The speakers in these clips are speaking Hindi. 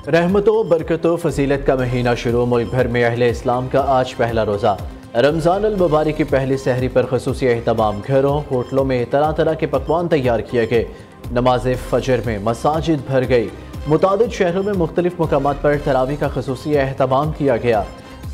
रहमतों बरकतों फजीलत का महीना शुरू। मुल्क भर में अहले इस्लाम का आज पहला रोज़ा रमज़ान अल मुबारक की पहली सहरी पर खसूसी एहतमाम। घरों होटलों में तरह तरह के पकवान तैयार किए गए। नमाज फजर में मसाजिद भर गई। मुतादिद शहरों में मुख्तलिफ मकामात पर तरावी का खसूसी एहतमाम किया गया।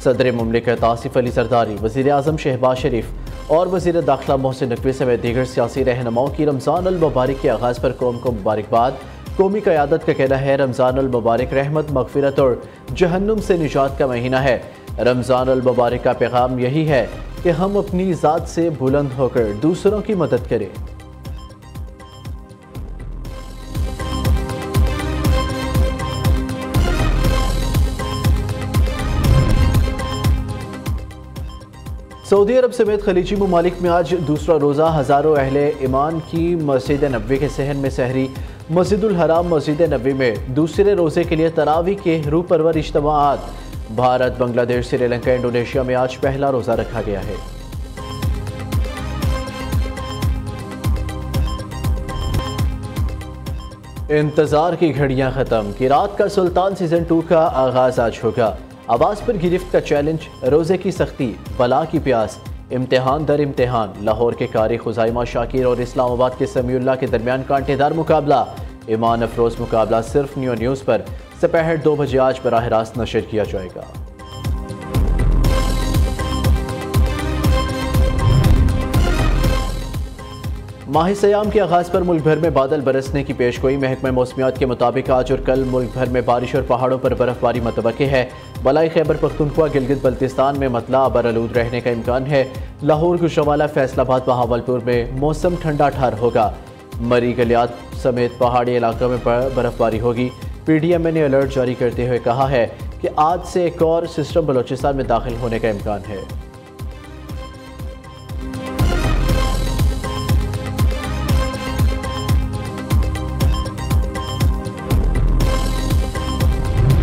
सदर मुमलिकत आसिफ अली जरदारी, वज़ीर आज़म शहबाज शरीफ और वज़ीर दाखिला मोहसिन नकवी समेत दीगर सियासी रहनुमाओं की रमज़ान अल मुबारक के आगाज़ पर कौम को मुबारकबाद। कौमी क़यादत का कहना है रमज़ान अल मुबारक रहमत, मग़फ़िरत और जहन्नुम से निजात का महीना है। रमज़ान अल मुबारक का पैगाम यही है कि हम अपनी ज़ात से बुलंद होकर दूसरों की मदद करें। सऊदी अरब समेत खलीजी ममालिक में आज दूसरा रोज़ा। हज़ारों अहले ईमान की मस्जिद नबवी के सहन में सहरी। मस्जिदुल हराम मस्जिद नबवी में दूसरे रोज़े के लिए तरावी के रूह परवर इज्तिमाआत। भारत, बांग्लादेश, श्रीलंका, इंडोनेशिया में आज पहला रोज़ा रखा गया है। इंतज़ार की घड़ियां ख़त्म। किरात का सुल्तान सीज़न 2 का आगाज़ आज होगा। आवाज़ पर गिरफ्त का चैलेंज, रोज़े की सख्ती, बला की प्यास, इम्तिहान दर इम्तिहान। लाहौर के कारी खुज़ाइमा शाकिर और इस्लामाबाद के समीउल्लाह के दरमियान कांटेदार मुकाबला। ईमान अफरोज़ मुकाबला सिर्फ न्यूज़ पर दोपहर 2 बजे आज बराह रास्त नशर किया जाएगा। माह सयाम के आगाज़ पर मुल्क भर में बादल बरसने की पेशगोई। महकमा मौसमियात के मुताबिक आज और कल मुल्क भर में बारिश और पहाड़ों पर बर्फबारी मुतवक्किल है। बलाई खैबर पख्तूनख्वा, गिलगित बल्तिस्तान में मतला बरआलूद रहने का इम्कान है। लाहौर, गुजरांवाला, फैसलाबाद, बहावलपुर में मौसम ठंडा ठार होगा। मरी गलियात समेत पहाड़ी इलाकों में बर्फबारी होगी। PDMA ने अलर्ट जारी करते हुए कहा है कि आज से एक और सिस्टम बलोचिस्तान में दाखिल होने का इम्कान है।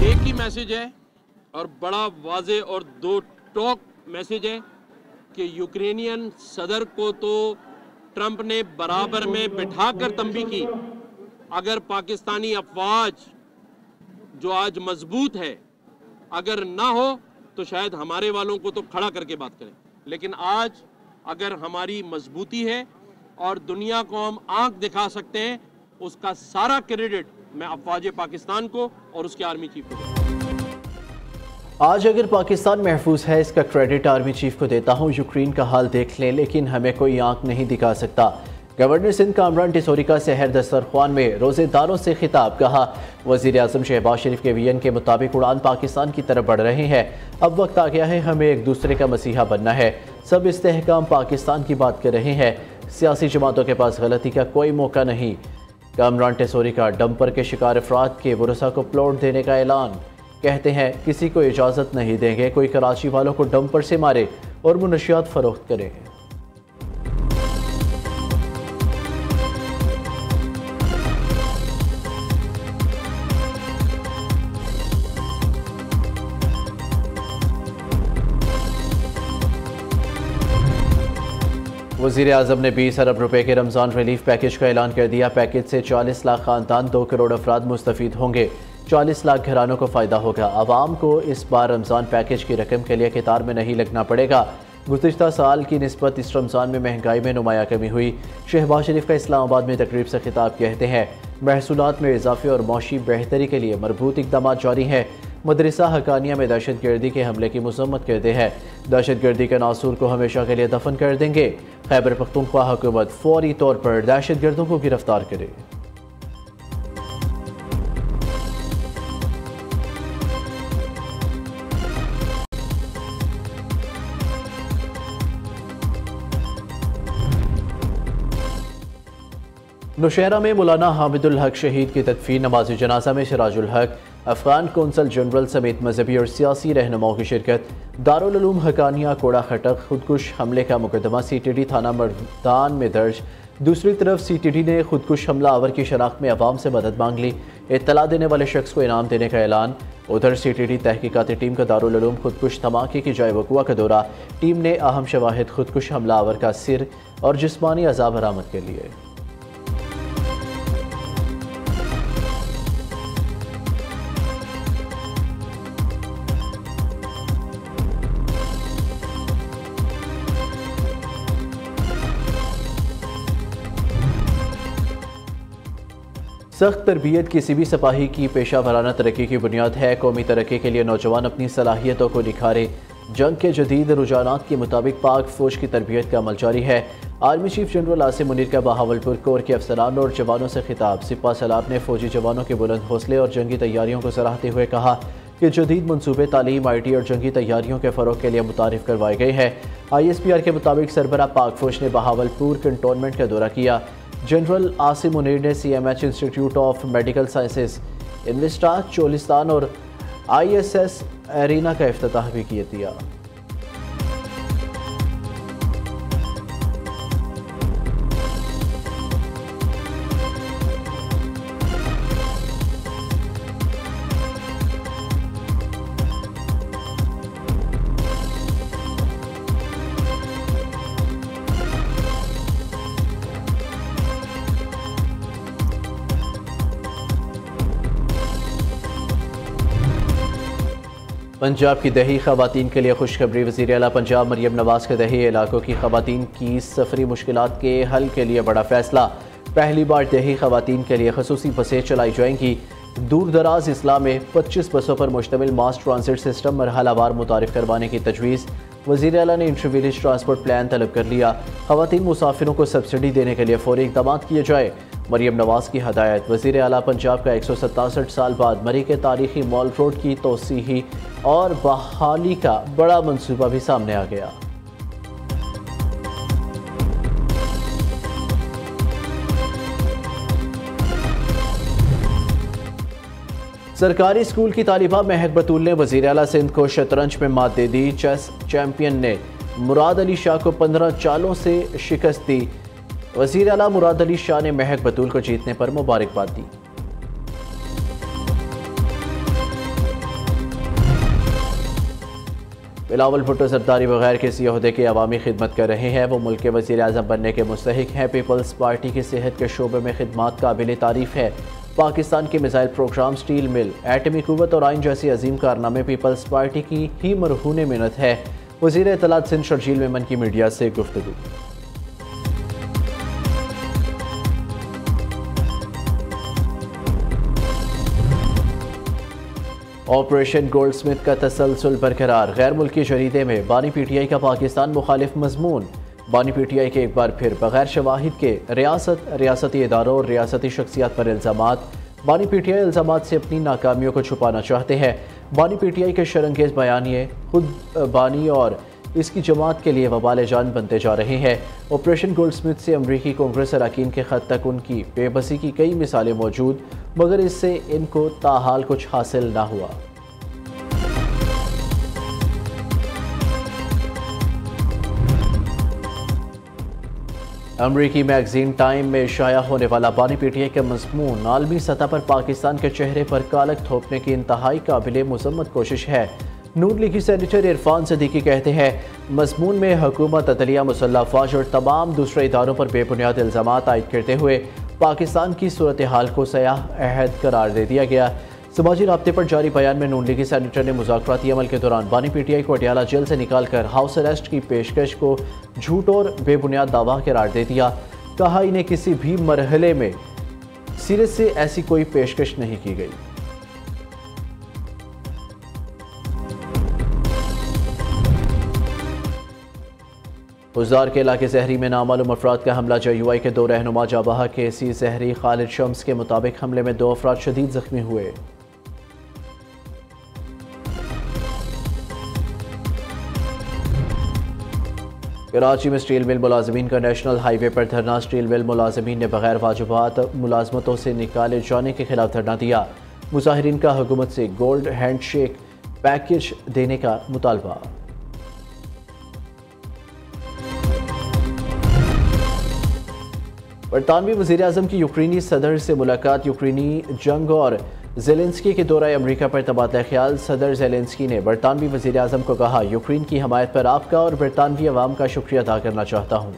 एक ही मैसेज है और बड़ा वाज़े और दो टॉक मैसेज है कि यूक्रेनियन सदर को तो ट्रंप ने बराबर में बिठाकर तंबी की। अगर पाकिस्तानी अफवाज जो आज मजबूत है अगर ना हो तो शायद हमारे वालों को तो खड़ा करके बात करें, लेकिन आज अगर हमारी मजबूती है और दुनिया को हम आंख दिखा सकते हैं, उसका सारा क्रेडिट मैं अफवाज पाकिस्तान को और उसके आर्मी चीफ को देता हूं। आज अगर पाकिस्तान महफूज है, इसका क्रेडिट आर्मी चीफ को देता हूं। यूक्रेन का हाल देख लें, लेकिन हमें कोई आंख नहीं दिखा सकता। गवर्नर सिंध कामरान टिसोरी का सहर दस्तरख्वान में रोजेदारों से खिताब। कहा, वजीर आजम शहबाज शरीफ के वीएन के मुताबिक उड़ान पाकिस्तान की तरफ बढ़ रहे हैं। अब वक्त आ गया है, हमें एक दूसरे का मसीहा बनना है। सब इस्तेहकाम पाकिस्तान की बात कर रहे हैं। सियासी जमातों के पास गलती का कोई मौका नहीं। कामरान टिसोरी का डंपर के शिकार अफराद के वरसा को प्लॉट देने का ऐलान। कहते हैं किसी को इजाज़त नहीं देंगे कोई कराची वालों को डंपर से मारे और मुनशियात फरोख्त करे। वज़ीर आज़म ने 20 अरब रुपए के रमज़ान रिलीफ पैकेज का ऐलान कर दिया। पैकेज से 40 लाख खानदान, 2 करोड़ अफराद मुस्तफ़ीद होंगे। 40 लाख घरानों को फ़ायदा होगा। आवाम को इस बार रमज़ान पैकेज की रकम के लिए कतार में नहीं लगना पड़ेगा। गुज़िश्ता साल की निस्बत इस रमज़ान में महंगाई में नुमाया कमी हुई। शहबाज शरीफ का इस्लामाबाद में तकरीब से खिताब। कहते हैं महसूलात में इजाफे और मौशी बेहतरी के लिए मरबूत इक़दाम जारी हैं। मदरसा हकानिया में दहशतगर्दी के हमले की मज़म्मत करते हैं। दहशतगर्दी के नासूर को हमेशा के लिए दफन कर देंगे। खैबर पख्तूनख्वा हुकूमत फौरी तौर पर दहशतगर्दों को गिरफ्तार करे। नौशहरा में मौलाना हामिदुल हक शहीद की तदफीन। नमाज जनाजा में सिराजुल हक, अफगान कौंसल जनरल समेत मजहबी और सियासी रहनुमाओं की शिरकत। दारुल उलूम हकानिया कोड़ा खटक खुदकुश हमले का मुकदमा CTD थाना मर्दान में दर्ज। दूसरी तरफ CTD ने खुदकुश हमला आवर की शनाख्त में अवाम से मदद मांग ली। इत्तला देने वाले शख्स को इनाम देने का ऐलान। उधर CTD तहकीकाती टीम का दारुल उलूम खुदकुश धमाके की जाए वक़ुआ का दौरा। टीम ने अहम शवाहिद खुदकुश हमलावर का सिर और जिस्मानी अज़ा बरामद के लिए। सख्त तरबियत किसी भी सिपाही की पेशा वराना तरक्की की बुनियाद है। कौमी तरक्की के लिए नौजवान अपनी सलाहियतों को निखारे। जंग के जदीद रुझानात के मुताबिक पाक फौज की तरबियत का अमल जारी है। Army chief general Asim Munir का बहावलपुर कोर के अफसरान और जवानों से खिताब। सिपा सलार ने फौजी जवानों के बुलंद हौसले और जंगी तैयारियों को सराहते हुए कहा कि जदीद मनसूबे तालीम, IT और जंगी तैयारियों के फ़रोग के लिए मुतारिफ करवाए गए हैं। ISPR के मुताबिक सरबरा पाक फौज ने बहावलपुर कंटोनमेंट का दौरा किया। जनरल आसिम मुनीर ने CMH institute of medical sciences, इन्वेस्टा चोलिस्तान और ISS एरिना का इफ्तिताह भी किया दिया। पंजाब की दही खवातीन के लिए खुशखबरी। वज़ीर आला पंजाब मरियम नवाज का दही इलाकों की खवातीन की सफरी मुश्किलात के हल के लिए बड़ा फैसला। पहली बार दही खवातीन के लिए खसूसी बसें चलाई जाएंगी। दूर दराज इस्ला में 25 बसों पर मुश्तमिल मास ट्रांसिट सिस्टम मरहलावार मुतारिफ करवाने की तजवीज़। वज़ीर आला ने इंटर विलेज ट्रांसपोर्ट प्लान तलब कर लिया। खवातीन मुसाफिरों को सब्सिडी देने के लिए फौरी इक़दाम किए जाए। मरियम नवाज की हदायत। वज़ीर आला पंजाब का 167 साल बाद मरी के तारीखी मॉल रोड की तोसीही और बहाली का बड़ा मंसूबा भी सामने आ गया। सरकारी स्कूल की तालिबा महक बतूल ने वज़ीर आला सिंध को शतरंज में मात दे दी। चेस चैंपियन ने मुराद अली शाह को 15 चालों से शिकस्त दी। वज़ीर आला मुराद अली शाह ने महक बतूल को जीतने पर मुबारकबाद दी। बिलावल भुट्टो ज़रदारी बगैर किसी ओहदे के अवामी खिदमत कर रहे हैं। वो मुल्क के वज़ीर आज़म बनने के मुस्तहिक हैं। पीपल्स पार्टी की सेहत के शोबे में खिदमात काबिल तारीफ़ है। पाकिस्तान के मिसाइल प्रोग्राम, स्टील मिल, एटमी कुव्वत और आइन जैसी अजीम कारनामे पीपल्स पार्टी की ही मरहून मिन्नत है। वज़ीर इत्तलात सिंध शर्जील मेमन की मीडिया से गुफ्तगू। ऑपरेशन गोल्डस्मिथ का तसलसल बरकरार। गैर मुल्की जरीदे में बानी PTI का पाकिस्तान मुखालिफ मजमून। बानी PTI के एक बार फिर बगैर शवाहिद के रियासती इदारों और रियासती शख्सियात पर इल्ज़ामात। बानी PTI इल्ज़ामात से अपनी नाकामियों को छुपाना चाहते हैं। बानी PTI के शरंगेज़ बयानिए खुद बानी और इसकी जमात के लिए वबाल जान बनते जा रहे हैं। ऑपरेशन गोल्डस्मिथ से अमरीकी कांग्रेस अरकान के ख़त तक उनकी बेबसी की कई मिसालें मौजूद, मगर इससे इनको ताहाल कुछ हासिल ना हुआ। अमरीकी मैगजीन टाइम में शाया होने वाला बानी PTI का मज़मून आलमी सतह पर पाकिस्तान के चेहरे पर कालक थोपने की इंतहाई काबिल मुज़म्मत कोशिश है। नून लीगी सेनेटर इरफान सदीकी कहते हैं मज़मून में हुकूमत, अदलिया, मुसल्लह अफवाज और तमाम दूसरे इदारों पर बेबुनियाद इल्ज़ामात आयद करते हुए पाकिस्तान की सूरत हाल को सयाह अहद करार दे दिया गया। समाजी राब्ते पर जारी बयान में नून लीगी सेनेटर ने मुज़ाकराती अमल के दौरान बानी PTI को अटियाला जेल से निकालकर हाउस अरेस्ट की पेशकश को झूठ और बेबुनियाद दावा करार दे दिया। कहा इन्हें किसी भी मरहले में सिरे से ऐसी कोई पेशकश नहीं की गई। हुज़ार के इलाके जहरी में नामालूम अफराद का हमला। JUI के 2 रहनुमा जाबाहा KC जहरी खालिद शम्स के मुताबिक हमले में 2 अफराद शदीद जख्मी हुए। कराची में स्टील मिल मुलाजमीन का नेशनल हाईवे पर धरना। स्टील मिल मुलाजमीन ने बगैर वाजिबात मुलाजमतों से निकाले जाने के खिलाफ धरना दिया। मुजाहिरीन का हुकूमत से गोल्ड हैंडशेक पैकेज देने का मुतालबा। बरतानवी वज़ीर आज़म की यूक्रेनी सदर से मुलाकात। यूक्रेनी जंग और ज़ेलेंस्की के दौरा अमरीका पर तबादला ख्याल। सदर ज़ेलेंस्की ने बरतानवी वज़ीर आज़म को कहा, यूक्रेन की हमायत पर आपका और बरतानवी अवाम का शुक्रिया अदा करना चाहता हूँ।